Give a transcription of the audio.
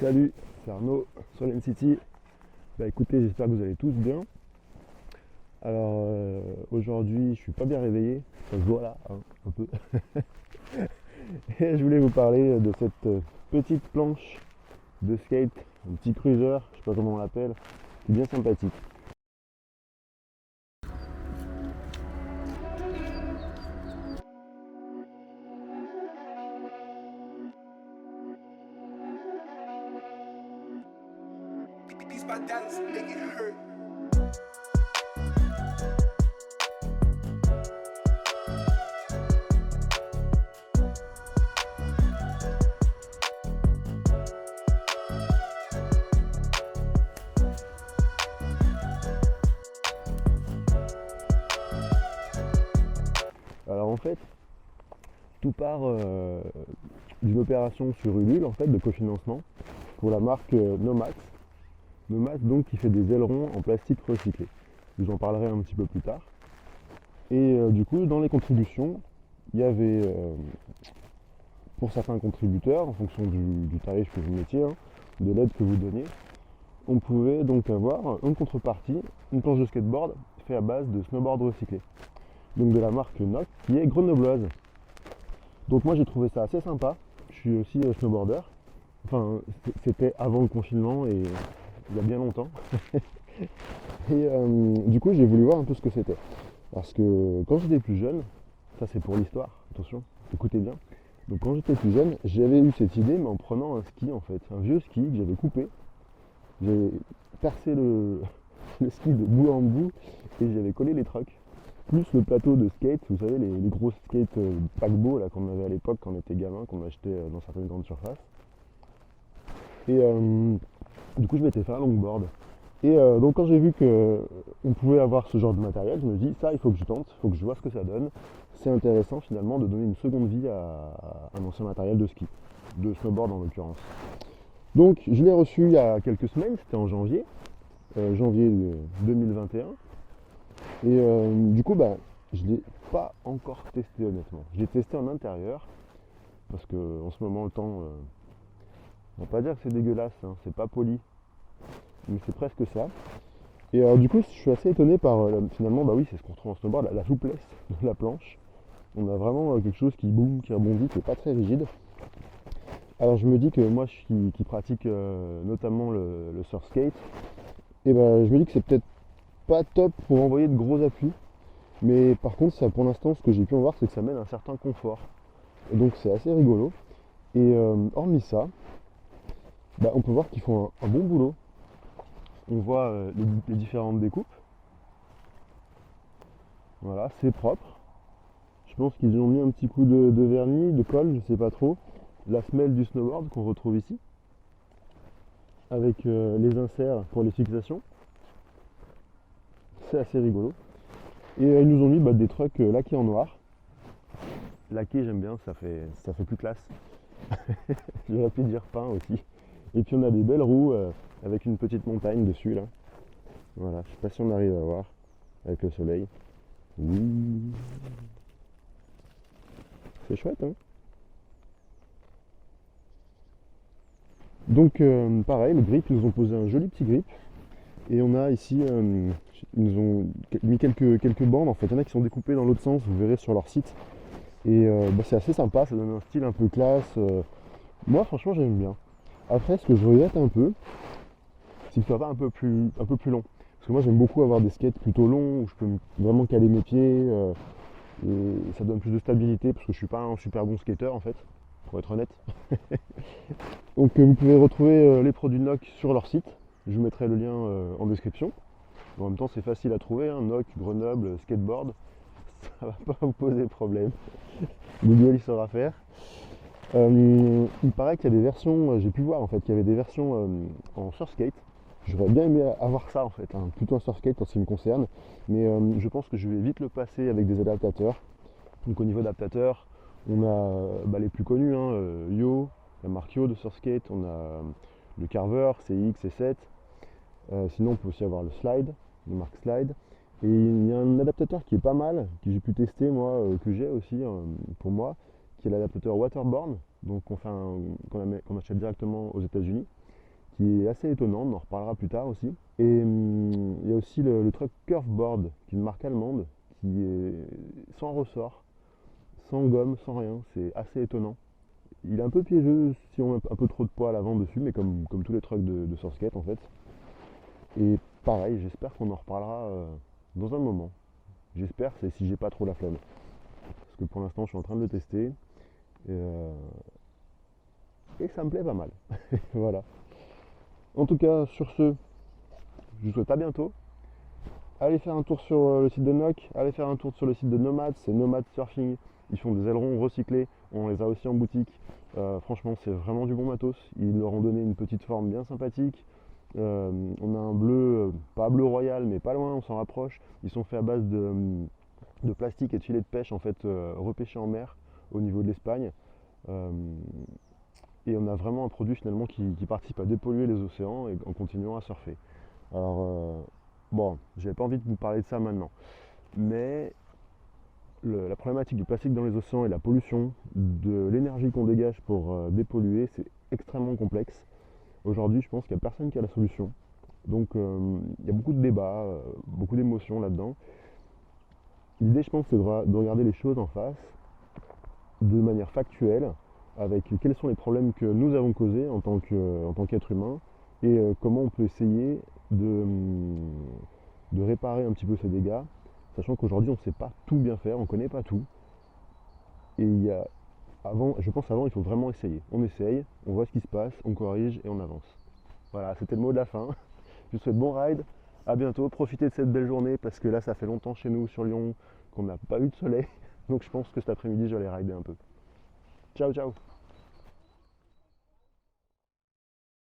Salut, c'est Arnaud sur l'N-City. Bah écoutez, j'espère que vous allez tous bien. Alors aujourd'hui, je suis pas bien réveillé, ça se voit là, hein, un peu. Et je voulais vous parler de cette petite planche de skate, un petit cruiser, je sais pas comment on l'appelle, qui est bien sympathique. Beats by Dallas, make it hurt. Alors en fait, tout part d'une opération sur Ulule en fait de cofinancement pour la marque Nomax. Nomax donc qui fait des ailerons en plastique recyclé. Je vous en parlerai un petit peu plus tard. Et du coup dans les contributions, il y avait pour certains contributeurs, en fonction du tarif que vous mettiez, hein, de l'aide que vous donniez, on pouvait donc avoir une contrepartie, une planche de skateboard faite à base de snowboard recyclé. Donc de la marque NOC qui est grenobloise. Donc moi j'ai trouvé ça assez sympa. Je suis aussi snowboarder. Enfin c'était avant le confinement et il y a bien longtemps. Et du coup j'ai voulu voir un peu ce que c'était. Parce que quand j'étais plus jeune, ça c'est pour l'histoire, attention, écoutez bien. Donc quand j'étais plus jeune, j'avais eu cette idée mais en prenant un ski en fait, un vieux ski que j'avais coupé. J'ai percé le ski de bout en bout et j'avais collé les trucks. Plus le plateau de skate, vous savez, les gros skates paquebots là, qu'on avait à l'époque quand on était gamin, qu'on achetait dans certaines grandes surfaces. Et du coup, je m'étais fait un longboard. Et donc, quand j'ai vu qu'on pouvait avoir ce genre de matériel, je me dis, ça, il faut que je tente, il faut que je vois ce que ça donne. C'est intéressant finalement de donner une seconde vie à un ancien matériel de ski, de snowboard en l'occurrence. Donc, je l'ai reçu il y a quelques semaines, c'était en janvier, janvier 2021. Et du coup, bah, je ne l'ai pas encore testé honnêtement. Je l'ai testé en intérieur, parce que en ce moment le temps, on va pas dire que c'est dégueulasse, hein, c'est pas poli, mais c'est presque ça. Et du coup, je suis assez étonné par finalement, bah oui, c'est ce qu'on retrouve en snowboard, la souplesse de la planche. On a vraiment quelque chose qui boum, qui rebondit, qui n'est pas très rigide. Alors je me dis que moi qui pratique notamment le surf skate, et ben je me dis que c'est peut-être pas top pour envoyer de gros appuis. Mais par contre, ça, pour l'instant, ce que j'ai pu en voir, c'est que ça mène un certain confort. Et donc c'est assez rigolo. Et hormis ça, bah, on peut voir qu'ils font un bon boulot. On voit les différentes découpes. Voilà, c'est propre. Je pense qu'ils ont mis un petit coup de vernis, de colle, je sais pas trop. La semelle du snowboard qu'on retrouve ici. Avec les inserts pour les fixations. C'est assez rigolo. Et ils nous ont mis des trucks laqués en noir. Laqué, j'aime bien, ça fait plus classe. J'aurais pu dire peint aussi. Et puis on a des belles roues avec une petite montagne dessus là. Voilà, je sais pas si on arrive à voir avec le soleil. Oui. C'est chouette, hein. Donc pareil, le grip, ils nous ont posé un joli petit grip. Et on a ici, ils nous ont mis quelques bandes en fait. Il y en a qui sont découpées dans l'autre sens, vous verrez sur leur site. Et c'est assez sympa, ça donne un style un peu classe. Moi franchement j'aime bien. Après ce que je regrette un peu, c'est qu'il soit pas un peu plus long. Parce que moi j'aime beaucoup avoir des skates plutôt longs où je peux vraiment caler mes pieds et ça donne plus de stabilité parce que je suis pas un super bon skater en fait, pour être honnête. Donc vous pouvez retrouver les produits NOC sur leur site. Je vous mettrai le lien en description. En même temps c'est facile à trouver, hein. NOC, Grenoble, skateboard, ça va pas vous poser problème. Google il saura faire. Il paraît qu'il y a des versions, j'ai pu voir en fait qu'il y avait des versions en surfskate. J'aurais bien aimé avoir ça en fait, hein, plutôt un surfskate en ce qui me concerne, mais je pense que je vais vite le passer avec des adaptateurs. Donc au niveau adaptateur, on a les plus connus, hein, Yo, la marque Yo de surfskate, on a le Carver, CX et 7. Sinon on peut aussi avoir le Slide, la marque Slide. Et il y a un adaptateur qui est pas mal, que j'ai pu tester moi, que j'ai aussi pour moi, qui est l'adaptateur Waterborne, donc qu'on achète directement aux États-Unis. qui est assez étonnante, on en reparlera plus tard aussi. Et il y a aussi le truck Curveboard, qui est une marque allemande, qui est sans ressort, sans gomme, sans rien, c'est assez étonnant. Il est un peu piégeux si on met un peu trop de poids à l'avant dessus, mais comme tous les trucks de surskate en fait. Et pareil, j'espère qu'on en reparlera dans un moment. J'espère, c'est si j'ai pas trop la flemme. Parce que pour l'instant, je suis en train de le tester. Et ça me plaît pas mal. Voilà. En tout cas, sur ce, je vous souhaite à bientôt. Allez faire un tour sur le site de Nock, allez faire un tour sur le site de Nomad, c'est Nomad Surfing. Ils font des ailerons recyclés, on les a aussi en boutique. Franchement, c'est vraiment du bon matos. Ils leur ont donné une petite forme bien sympathique. On a un bleu, pas bleu royal, mais pas loin, on s'en rapproche. Ils sont faits à base de plastique et de filets de pêche en fait repêchés en mer au niveau de l'Espagne. Et on a vraiment un produit finalement qui participe à dépolluer les océans et en continuant à surfer. Alors bon, j'avais pas envie de vous parler de ça maintenant, mais la problématique du plastique dans les océans et la pollution, de l'énergie qu'on dégage pour dépolluer, c'est extrêmement complexe. Aujourd'hui, je pense qu'il n'y a personne qui a la solution. Donc il y a beaucoup de débats, beaucoup d'émotions là-dedans. L'idée, je pense, c'est de regarder les choses en face, de manière factuelle, avec quels sont les problèmes que nous avons causés en tant qu'être humain, et comment on peut essayer de réparer un petit peu ces dégâts, sachant qu'aujourd'hui on ne sait pas tout bien faire, on ne connaît pas tout. Et je pense avant, il faut vraiment essayer. On essaye, on voit ce qui se passe, on corrige et on avance. Voilà, c'était le mot de la fin. Je vous souhaite bon ride, à bientôt, profitez de cette belle journée parce que là ça fait longtemps chez nous sur Lyon qu'on n'a pas eu de soleil. Donc je pense que cet après-midi je vais aller rider un peu. Ciao ciao.